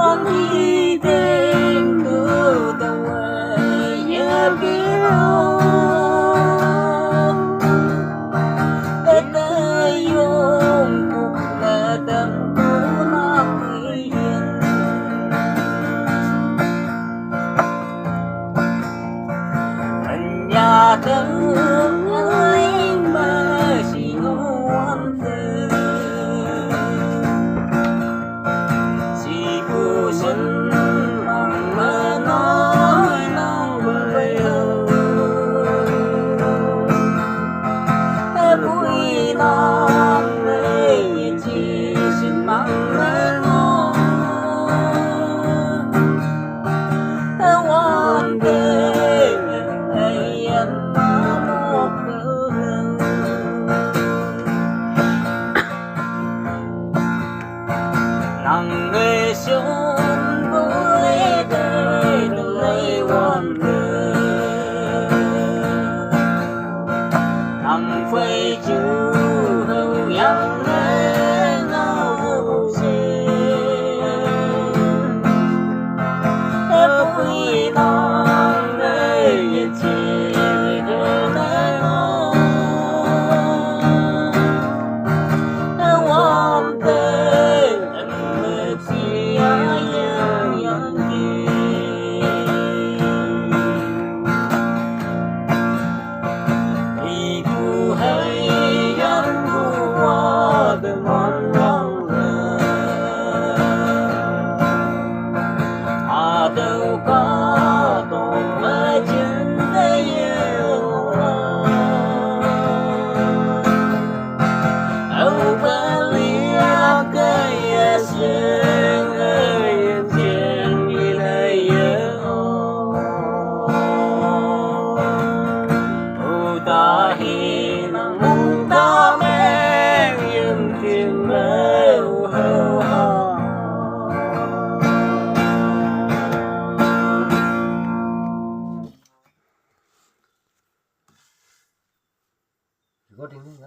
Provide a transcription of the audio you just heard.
con đi đến cửa tàu về nhớ biết ê tây yong cục là tâm cố nam hiền nhà thương ơi mà chỉ ngon thơ chỉ cô xuân mong mơ nói nào với hờ vui non ơi chỉ xin mong mơ nói one day nắng người xuân vui đời lấy one người nắng phơi chú hầu yang ngao xe vui non đời chỉ đâu có tồn mơ chân đây yêu âu ba lia cây sương ơi trên đi lời yêu ta hi nắng ta mẹ yên thiên mơ